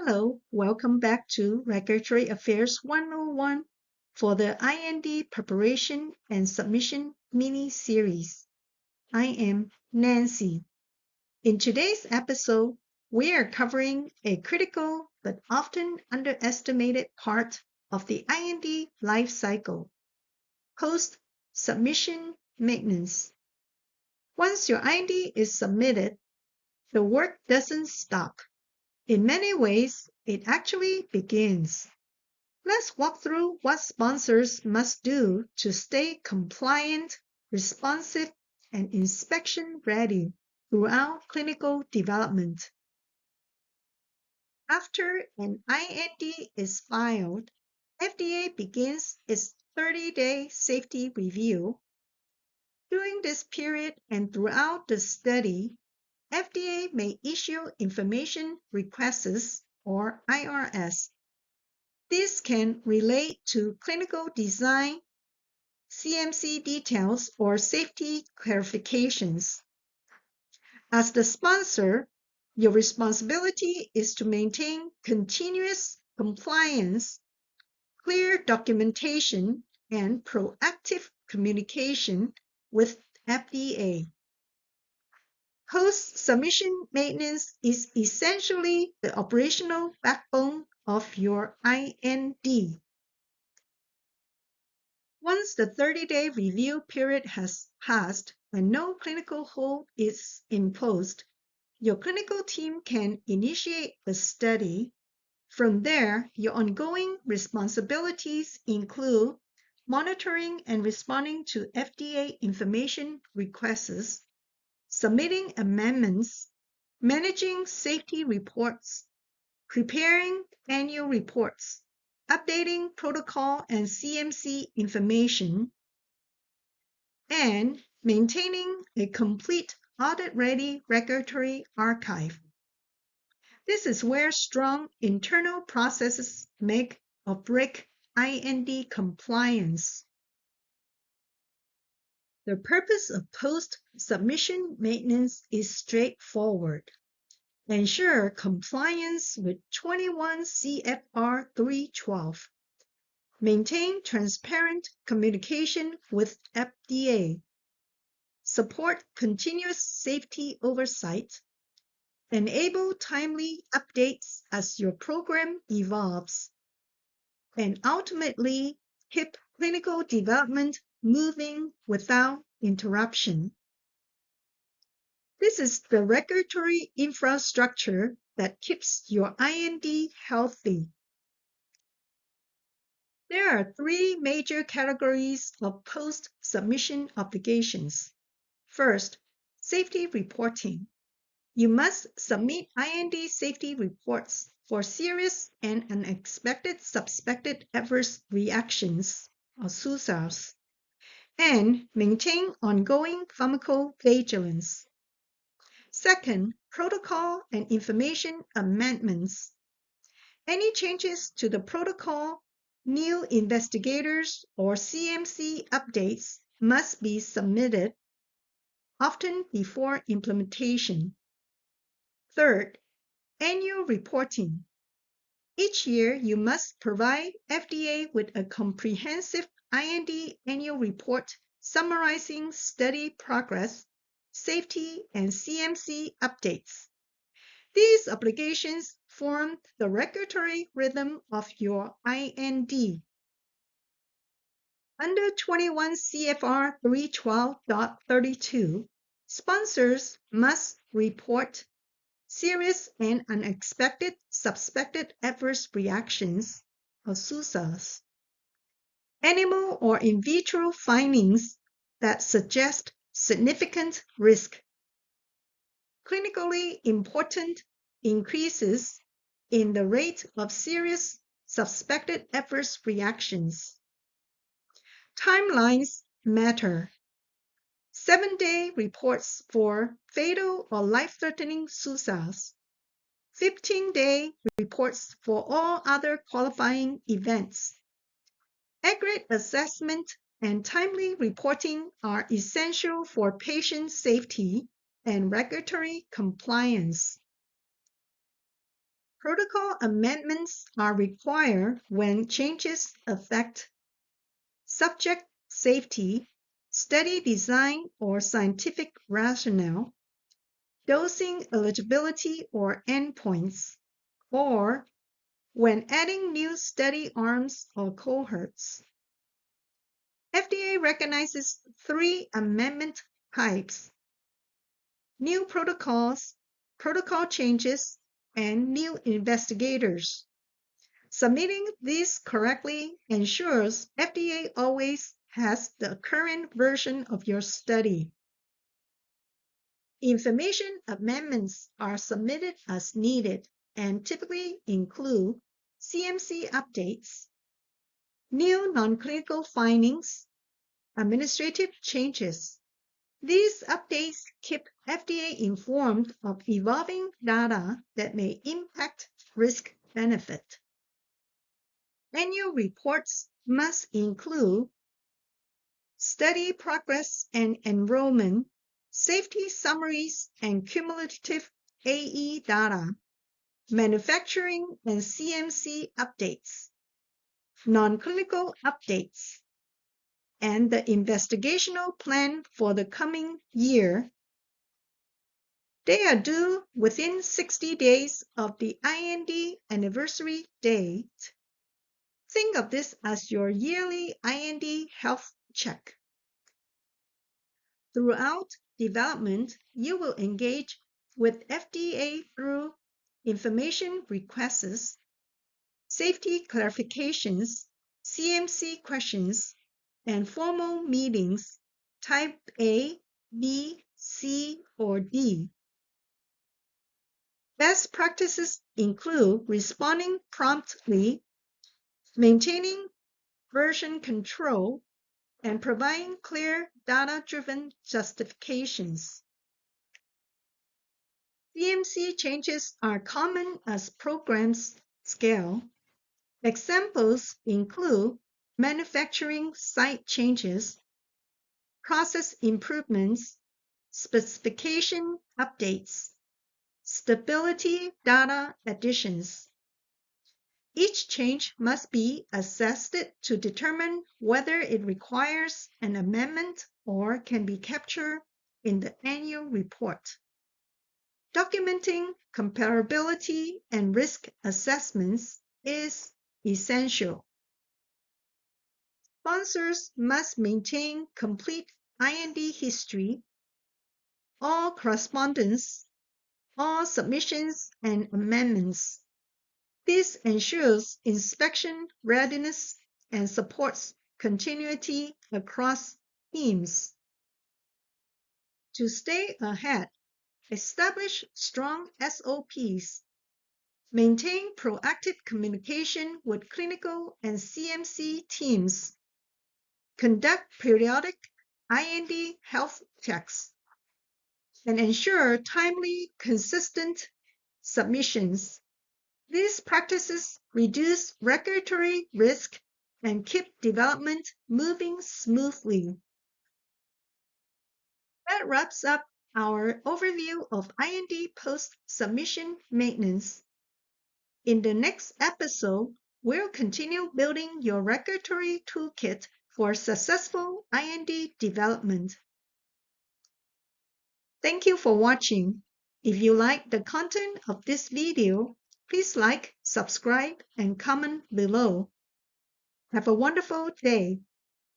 Hello, welcome back to Regulatory Affairs 101 for the IND Preparation and Submission Miniseries. I am Nancy. In today's episode, we are covering a critical but often underestimated part of the IND life cycle, post-submission maintenance. Once your IND is submitted, the work doesn't stop. In many ways, it actually begins. Let's walk through what sponsors must do to stay compliant, responsive, and inspection ready throughout clinical development. After an IND is filed, FDA begins its 30-day safety review. During this period and throughout the study, FDA may issue information requests or IRS. This can relate to clinical design, CMC details, or safety clarifications. As the sponsor, your responsibility is to maintain continuous compliance, clear documentation, and proactive communication with FDA. Post-submission maintenance is essentially the operational backbone of your IND. Once the 30-day review period has passed and no clinical hold is imposed, your clinical team can initiate the study. From there, your ongoing responsibilities include monitoring and responding to FDA information requests, submitting amendments, managing safety reports, preparing annual reports, updating protocol and CMC information, and maintaining a complete audit-ready regulatory archive. This is where strong internal processes make or break IND compliance. The purpose of post-submission maintenance is straightforward. Ensure compliance with 21 CFR 312. Maintain transparent communication with FDA. Support continuous safety oversight. Enable timely updates as your program evolves. And ultimately, keep clinical development moving without interruption. This is the regulatory infrastructure that keeps your IND healthy. There are three major categories of post-submission obligations. First, safety reporting. You must submit IND safety reports for serious and unexpected suspected adverse reactions, or SUSARs, and maintain ongoing pharmacovigilance. Second, protocol and information amendments. Any changes to the protocol, new investigators, or CMC updates must be submitted, often before implementation. Third, annual reporting. Each year, you must provide FDA with a comprehensive IND annual report summarizing study progress, safety, and CMC updates. These obligations form the regulatory rhythm of your IND. Under 21 CFR 312.32, sponsors must report serious and unexpected suspected adverse reactions, or SUSARs, animal or in vitro findings that suggest significant risk, clinically important increases in the rate of serious suspected adverse reactions. Timelines matter. 7-day reports for fatal or life-threatening SUSARs. 15-day reports for all other qualifying events. Accurate assessment and timely reporting are essential for patient safety and regulatory compliance. Protocol amendments are required when changes affect subject safety, study design or scientific rationale, dosing eligibility or endpoints, or when adding new study arms or cohorts. FDA recognizes 3 amendment types: new protocols, protocol changes, and new investigators. Submitting these correctly ensures FDA always has the current version of your study. Information amendments are submitted as needed and typically include CMC updates, new non-clinical findings, administrative changes. These updates keep FDA informed of evolving data that may impact risk-benefit. Annual reports must include study progress and enrollment, safety summaries and cumulative AE data, manufacturing and CMC updates, non-clinical updates, and the investigational plan for the coming year. They are due within 60 days of the IND anniversary date. Think of this as your yearly IND health check. Throughout development, you will engage with FDA through information requests, safety clarifications, CMC questions, and formal meetings type A, B, C, or D. Best practices include responding promptly, maintaining version control, and providing clear data-driven justifications. CMC changes are common as programs scale. Examples include manufacturing site changes, process improvements, specification updates, stability data additions. Each change must be assessed to determine whether it requires an amendment or can be captured in the annual report. Documenting comparability and risk assessments is essential. Sponsors must maintain complete IND history, all correspondence, all submissions and amendments. This ensures inspection readiness and supports continuity across teams. To stay ahead, establish strong SOPs. Maintain proactive communication with clinical and CMC teams. Conduct periodic IND health checks. And ensure timely, consistent submissions. These practices reduce regulatory risk and keep development moving smoothly. That wraps up our overview of IND post-submission maintenance. In the next episode, we'll continue building your regulatory toolkit for successful IND development. Thank you for watching. If you like the content of this video, please like, subscribe, and comment below. Have a wonderful day.